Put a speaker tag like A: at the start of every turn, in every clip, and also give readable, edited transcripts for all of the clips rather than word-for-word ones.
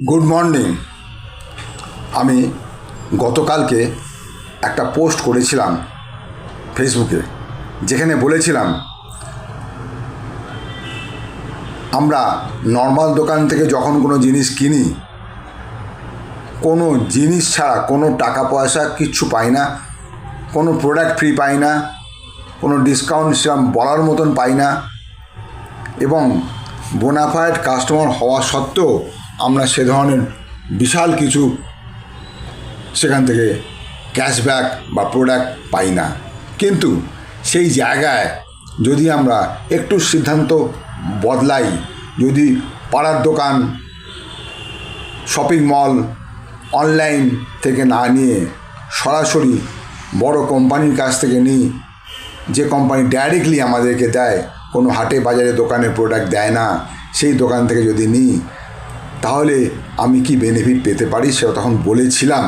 A: Good morning. আমি গতকালকে একটা পোস্ট করেছিলাম ফেসবুকে, যেখানে বলেছিলাম আমরা নর্মাল দোকান থেকে যখন কোনো জিনিস কিনি, কোনো জিনিস ছাড়া কোনো টাকা পয়সা কিচ্ছু পাই না, কোনো প্রোডাক্ট ফ্রি পাই না, কোনো ডিসকাউন্ট সেরকম বলার মতন পাই না, এবং বোনাফাইড কাস্টমার হওয়া সত্ত্বেও আমরা সে ধরনের বিশাল কিছু সেখান থেকে ক্যাশব্যাক বা প্রোডাক্ট পাই না। কিন্তু সেই জায়গায় যদি আমরা একটু সিদ্ধান্ত বদলাই, যদি পাড়ার দোকান, শপিং মল, অনলাইন থেকে না নিয়ে সরাসরি বড় কোম্পানির কাছ থেকে নিই, যে কোম্পানি ডাইরেক্টলি আমাদেরকে দেয়, কোনো হাটে বাজারে দোকানে প্রোডাক্ট দেয় না, সেই দোকান থেকে যদি নিই, তাহলে আমি কি বেনিফিট পেতে পারি সেটা তখন বলেছিলাম।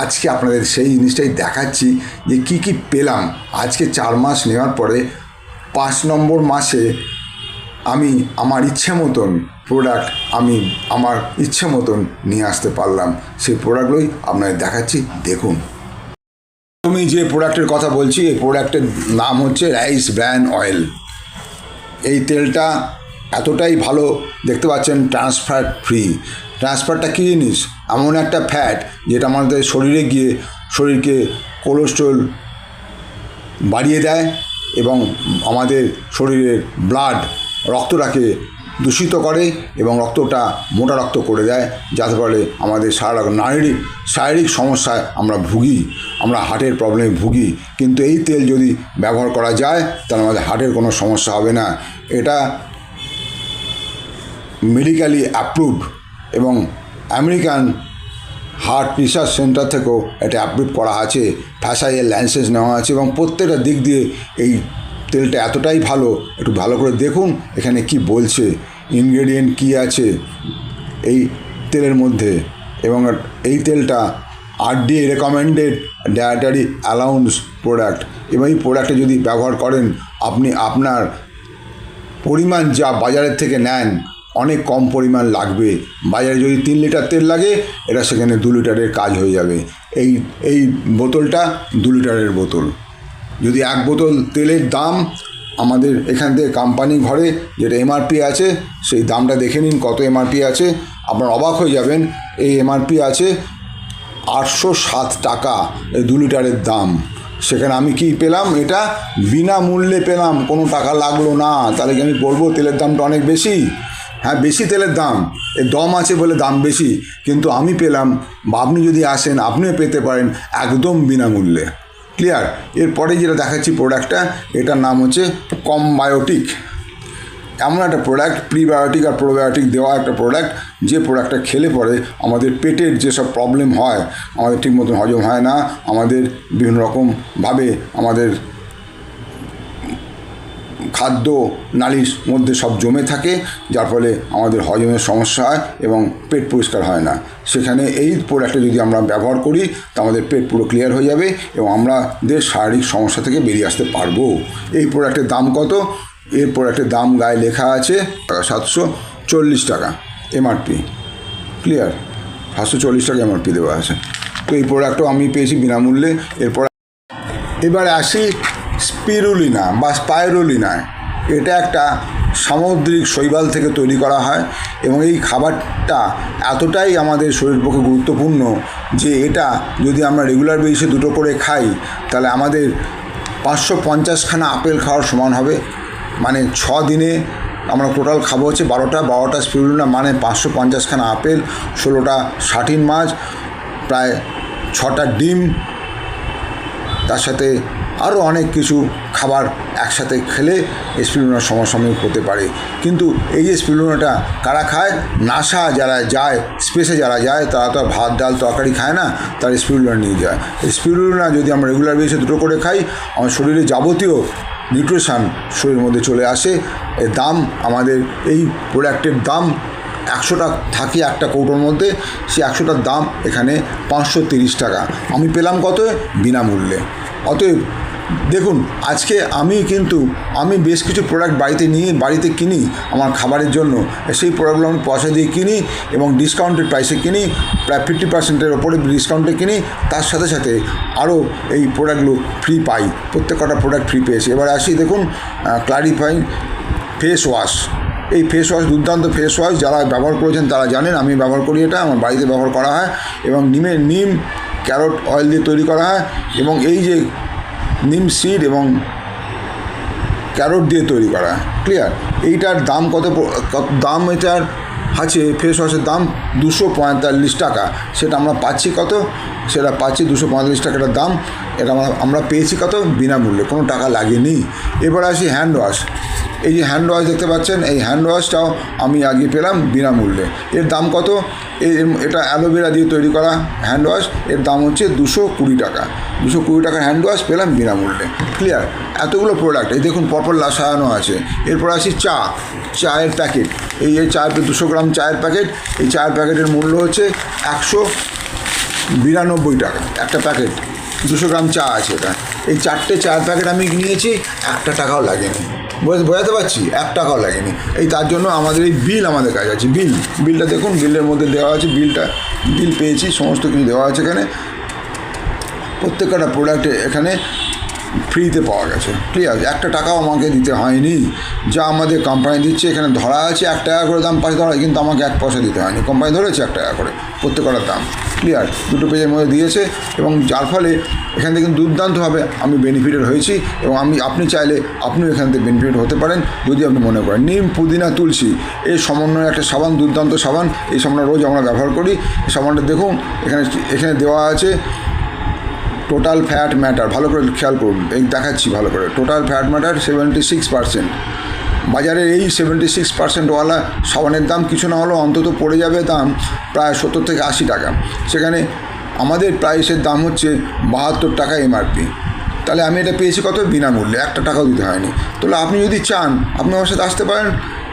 A: আজকে আপনাদের সেই জিনিসটাই দেখাচ্ছি যে কি কি পেলাম। আজকে 4 মাস নেওয়ার পরে 5 নম্বর মাসে আমি আমার ইচ্ছে মতন প্রোডাক্ট আমার ইচ্ছে মতন নিয়ে আসতে পারলাম। সেই প্রোডাক্টগুলোই আপনাদের দেখাচ্ছি, দেখুন। আমি যে প্রোডাক্টের কথা বলছি, এই প্রোডাক্টের নাম হচ্ছে রাইস ব্র্যান অয়েল। এই তেলটা এতটাই ভালো, দেখতে পাচ্ছেন ট্রান্সফ্যাট ফ্রি। ট্রান্সফ্যাটটা কী জিনিস? এমন একটা ফ্যাট যেটা আমাদের শরীরে গিয়ে শরীরকে কোলেস্ট্রল বাড়িয়ে দেয় এবং আমাদের শরীরের রক্তটাকে দূষিত করে এবং রক্তটা মোটা রক্ত করে দেয়, যাতে ফলে আমাদের শারীরিক সমস্যায় আমরা ভুগি, আমরা হার্টের প্রবলেমে ভুগি। কিন্তু এই তেল যদি ব্যবহার করা যায় তাহলে আমাদের হার্টের কোনো সমস্যা হবে না। এটা মেডিকেলি অ্যাপ্রুভড এবং আমেরিকান হার্ট রিসার্চ সেন্টার থেকেও এটা অ্যাপ্রুভ করা আছে, ফ্যাসাইয়ের লাইসেন্স নেওয়া আছে, এবং প্রত্যেকটা দিক দিয়ে এই তেলটা এতটাই ভালো। একটু ভালো করে দেখুন এখানে কি বলছে, ইনগ্রেডিয়েন্ট কি আছে এই তেলের মধ্যে। এবং এই তেলটা RDA recommended dietary allowance product, এবং এই প্রোডাক্টে যদি ব্যবহার করেন আপনি আপনার পরিমাণ যা বাজারের থেকে নেন অনেক কম পরিমাণ লাগবে। বাজারে যদি 3 লিটার তেল লাগে, এটা সেখানে 2 লিটারের কাজ হয়ে যাবে। এই বোতলটা 2 লিটারের বোতল। যদি 1 বোতল তেলের দাম আমাদের এখান থেকে কোম্পানি ঘরে যেটা MRP আছে, সেই দামটা দেখে নিন কত MRP আছে, আপনার অবাক হয়ে যাবেন। এই MRP আছে 807 টাকা এই 2 লিটারের দাম। সেখানে আমি কি পেলাম? এটা বিনামূল্যে পেলাম, কোনো টাকা লাগলো না। তাহলে কি আমি বলবো তেলের দামটা অনেক বেশি? হ্যাঁ, বেশি তেলের দাম, এর দম আছে বলে দাম বেশি, কিন্তু আমি পেলাম, বা আপনি যদি আসেন আপনিও পেতে পারেন একদম বিনামূল্যে। ক্লিয়ার? এরপরে যেটা দেখাচ্ছি প্রোডাক্টটা, এটার নাম হচ্ছে কমবায়োটিক। এমন একটা প্রোডাক্ট, প্রিবায়োটিক আর প্রোবায়োটিক দেওয়া একটা প্রোডাক্ট, যে প্রোডাক্টটা খেলে পরে আমাদের পেটের যেসব প্রবলেম হয়, আমাদের ঠিক মতন হজম হয় না, আমাদের বিভিন্ন রকমভাবে আমাদের খাদ্য নালীর মধ্যে সব জমে থাকে, যার ফলে আমাদের হজমের সমস্যা হয় এবং পেট পরিষ্কার হয় না। সেখানে এই প্রোডাক্টটা যদি আমরা ব্যবহার করি তা আমাদের পেট পুরো ক্লিয়ার হয়ে যাবে এবং আমাদের শারীরিক সমস্যা থেকে বেরিয়ে আসতে পারবো। এই প্রোডাক্টের দাম কত? এর প্রোডাক্টের দাম গায়ে লেখা আছে 740 টাকা MRP। ক্লিয়ার? 740 টাকা MRP দেওয়া আছে। তো এই প্রোডাক্টও আমি পেয়েছি বিনামূল্যে। এবার আসি স্পিরুলিনা বা স্পাইরুলিনা। এটা একটা সামুদ্রিক শৈবাল থেকে তৈরি করা হয় এবং এই খাবারটা এতটাই আমাদের শরীরের পক্ষে গুরুত্বপূর্ণ যে এটা যদি আমরা রেগুলার বেসিসে 2টো করে খাই, তাহলে আমাদের 550খানা আপেল খাওয়ার সমান হবে। মানে 6 দিনে আমরা টোটাল খাবো হচ্ছে 12টা স্পিরুলিনা, মানে 550খানা আপেল, 16টা সাটিন মাছ, প্রায় 6টা ডিম, তার সাথে আরও অনেক কিছু খাবার একসাথে খেলে স্পিরুলিনার সমসাময়িক হতে পারে। কিন্তু এই যে স্পিরুলিনাটা কারা খায়? নাসা যারা যায়, স্পেসে যারা যায়, তারা তো ভাত ডাল তরকারি খায় না, তারা স্পিরুলিনা নিয়ে যায়। স্পিরুলিনা যদি আমরা রেগুলার বেসিসে 2টো করে খাই, আমার শরীরে যাবতীয় নিউট্রিশন শরীরের মধ্যে চলে আসে। এর দাম, আমাদের এই প্রোডাক্টের দাম 100টা থাকে একটা কৌটোর মধ্যে, সেই 100টার দাম এখানে 530 টাকা। আমি পেলাম কত? বিনামূল্যে। অতএব দেখুন আজকে আমি বেশ কিছু প্রোডাক্ট বাড়িতে কিনি আমার খাবারের জন্য। সেই প্রোডাক্টগুলো আমি পয়সা দিয়ে কিনি এবং ডিসকাউন্টেড প্রাইসে কিনি, প্রায় 50%-এর ওপরে ডিসকাউন্টে কিনি। তার সাথে সাথে আরও এই প্রোডাক্টগুলো ফ্রি পাই, প্রত্যেক কটা প্রোডাক্ট ফ্রি পেয়েছি। এবার আসি, দেখুন ক্লারিফাইং ফেস ওয়াশ। এই ফেস ওয়াশ দুর্দান্ত ফেস ওয়াশ, যারা ব্যবহার করেছেন তারা জানেন। আমি ব্যবহার করি, এটা আমার বাড়িতে ব্যবহার করা হয় এবং নিম ক্যারট অয়েল দিয়ে তৈরি করা হয় এবং এই যে নিম সিড এবং ক্যারট দিয়ে তৈরি করা, ক্লিয়ার। এইটার দাম কত দাম এটার আছে, ফেস ওয়াশের দাম 245 টাকা। সেটা আমরা পাচ্ছি কত? সেটা পাচ্ছি 245 টাকাটার দাম। এটা আমরা পেয়েছি কত? বিনামূল্যে, কোনো টাকা লাগেনি। এবার আসি হ্যান্ড ওয়াশ। এই যে হ্যান্ড ওয়াশ দেখতে পাচ্ছেন, এই হ্যান্ড ওয়াশটাও আমি আগে পেলাম বিনামূল্যে। এর দাম কত? এটা অ্যালোভেরা দিয়ে তৈরি করা হ্যান্ড ওয়াশ, এর দাম হচ্ছে 220 টাকা। 220 টাকার হ্যান্ড ওয়াশ পেলাম বিনামূল্যে, ক্লিয়ার। এতগুলো প্রোডাক্ট, এই দেখুন পরপর সাজানো আছে। এরপর আসি চায়ের প্যাকেট। এই 200 গ্রাম চায়ের প্যাকেট, এই চায়ের প্যাকেটের মূল্য হচ্ছে 192 টাকা একটা প্যাকেট। 200 গ্রাম চা আছে এটা। এই 4টে চায়ের প্যাকেট আমি নিয়েছি, 1 টাকাও লাগেনি। বোঝাতে পারছি? 1 টাকাও লাগেনি। এই তার জন্য আমাদের এই বিল আমাদের কাছে আছে। বিলটা দেখুন, বিলের মধ্যে দেওয়া আছে, বিল পেয়েছি, সমস্ত কিছু দেওয়া আছে এখানে। প্রত্যেকটা প্রোডাক্টে এখানে ফ্রিতে পাওয়া গেছে, ক্লিয়ার। 1 টাকাও আমাকে দিতে হয়নি, যা আমাদের কোম্পানি দিচ্ছে এখানে ধরা আছে। 1 টাকা করে দাম পাশে ধরা, কিন্তু আমাকে 1 পয়সা দিতে হয়নি, কোম্পানি ধরেছে 1 টাকা করে প্রত্যেকটার দাম, ক্লিয়ার। 2টো পেজের মধ্যে দিয়েছে এবং যার ফলে এখান থেকে দুর্দান্তভাবে আমি বেনিফিটেড হয়েছি এবং আপনি চাইলে আপনিও এখান থেকে বেনিফিট হতে পারেন যদি আপনি মনে করেন। নিম, পুদিনা, তুলসী এই সমন্বয়ে একটা সাবান, দুর্দান্ত সাবান। এই সাবানটা রোজ আমরা ব্যবহার করি। এই সাবানটা দেখুন এখানে দেওয়া আছে টোটাল ফ্যাট ম্যাটার, ভালো করে খেয়াল করুন, এই দেখাচ্ছি ভালো করে। Total fat matter 76%। বাজারের এই 76%ওয়ালা সাবানের দাম কিছু না হলেও অন্তত পড়ে যাবে দাম প্রায় 70 থেকে 80 টাকা। সেখানে আমাদের প্রাইসের দাম হচ্ছে 72 টাকা এমআরপি। তাহলে আমি এটা পেয়েছি কত? বিনামূল্যে, 1 টাকাও দিতে হয়নি। তাহলে আপনি যদি চান আপনি আমার সাথে আসতে পারেন।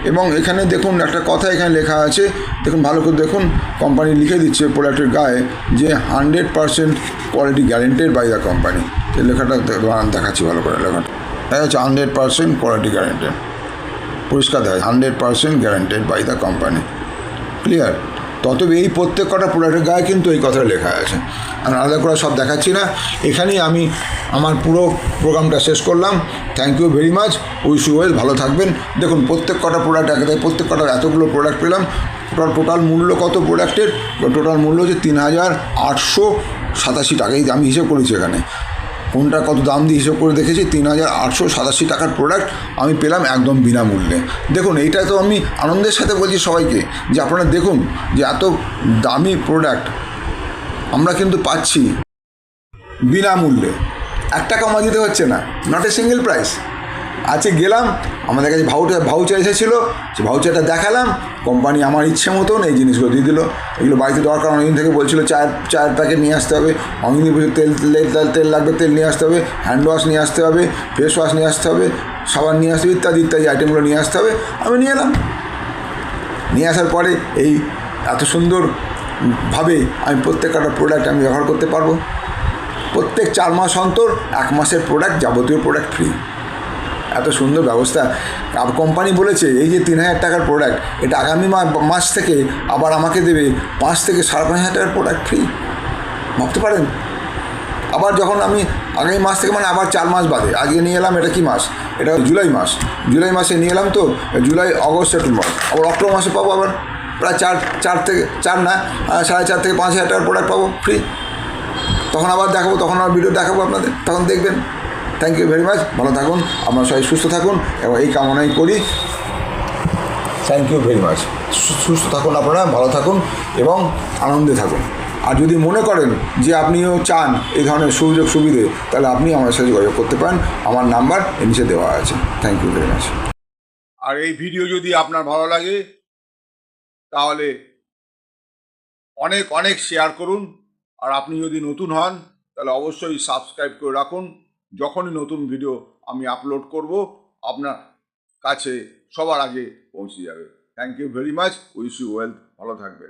A: এবং এখানে দেখুন একটা কথা এখানে লেখা আছে, দেখুন ভালো করে দেখুন, কোম্পানি লিখে দিচ্ছে প্রোডাক্টের গায়ে যে 100% quality guaranteed by the company. এই লেখাটা দেখাচ্ছি ভালো করে, লেখাটা হচ্ছে 100% কোয়ালিটি গ্যারেন্টেড, পরিষ্কার দেয় 100% guaranteed by the company, clear. তবে এই প্রত্যেক কটা প্রোডাক্টের গায়ে কিন্তু এই কথাটা লেখা আছে। আমি আলাদা করে সব দেখাচ্ছি না, এখানেই আমি আমার পুরো প্রোগ্রামটা শেষ করলাম। Thank you very much, wish you well, ভালো থাকবেন। দেখুন প্রত্যেক কটা প্রোডাক্ট প্রত্যেক কটা এতগুলো প্রোডাক্ট পেলাম। টোটাল মূল্য কত প্রোডাক্টের? টোটাল মূল্য হচ্ছে 3887 টাকা। এই আমি হিসেব করেছি এখানে, কোনটা কত দাম দিয়ে হিসেব করে দেখেছি। 3887 টাকার প্রোডাক্ট আমি পেলাম একদম বিনামূল্যে। দেখুন এইটা তো আমি আনন্দের সাথে বলছি সবাইকে যে আপনারা দেখুন যে এত দামি প্রোডাক্ট আমরা কিন্তু পাচ্ছি বিনামূল্যে। 1 টাকা আমার দিতে হচ্ছে না, নট এ সিঙ্গেল প্রাইস। আজকে গেলাম, আমাদের কাছে ভাউচার এসেছিলো, সে ভাউচারটা দেখালাম, কোম্পানি আমার ইচ্ছে মতন এই জিনিসগুলো দিয়ে দিল। এগুলো বাড়িতে দরকার, অনেকদিন থেকে বলছিল চায়ের প্যাকেট নিয়ে আসতে হবে, অনেকদিন বলছিল তেল লাগবে, তেল নিয়ে আসতে হবে, হ্যান্ড ওয়াশ নিয়ে আসতে হবে, ফেস ওয়াশ নিয়ে আসতে হবে, সাবান নিয়ে আসতে হবে, ইত্যাদি ইত্যাদি আইটেমগুলো নিয়ে আসতে হবে। আমি নিয়ে এলাম, নিয়ে আসার পরে এই এত সুন্দরভাবে আমি প্রত্যেকটা প্রোডাক্ট আমি ব্যবহার করতে পারবো। প্রত্যেক 4 মাস অন্তর 1 মাসের প্রোডাক্ট, যাবতীয় প্রোডাক্ট ফ্রি। এত সুন্দর ব্যবস্থা কোম্পানি বলেছে। এই যে 3000 টাকার প্রোডাক্ট, এটা আগামী মাস থেকে আবার আমাকে দেবে 5 থেকে 5,500 টাকার প্রোডাক্ট ফ্রি। ভাবতে পারেন? আবার যখন আমি আগামী মাস থেকে, মানে আবার 4 মাস বাদে, আজকে নিয়ে এলাম, এটা কি মাস? এটা জুলাই মাস। জুলাই মাসে নিয়ে এলাম, তো জুলাই, অগস্ট, সেপ্টেম্বর, আবার অক্টোবর মাসে পাবো আবার প্রায় 4 থেকে 4 না 4.5 থেকে 5,000 টাকার প্রোডাক্ট পাবো ফ্রি। তখন আবার দেখাবো, তখন আবার ভিডিও দেখাবো আপনাদের, তখন দেখবেন। থ্যাংক ইউ ভেরি মাচ, ভালো থাকুন, আপনারা সবাই সুস্থ থাকুন এবং এই কামনাই করি। থ্যাংক ইউ ভেরি মাচ, সুস্থ থাকুন আপনারা, ভালো থাকুন এবং আনন্দে থাকুন। আর যদি মনে করেন যে আপনিও চান এই ধরনের সুযোগ সুবিধে, তাহলে আপনি আমার সাথে যোগাযোগ করতে পারেন, আমার নাম্বার নিচে দেওয়া আছে। Thank you very much. আর এই ভিডিও যদি আপনার ভালো লাগে তাহলে অনেক অনেক শেয়ার করুন। আর আপনি যদি নতুন হন তাহলে অবশ্যই সাবস্ক্রাইব করে রাখুন। যখনই নতুন ভিডিও আমি আপলোড করব আপনার কাছে সবার আগে পৌঁছে যাবে। Thank you very much, wish you well, ভালো থাকবেন।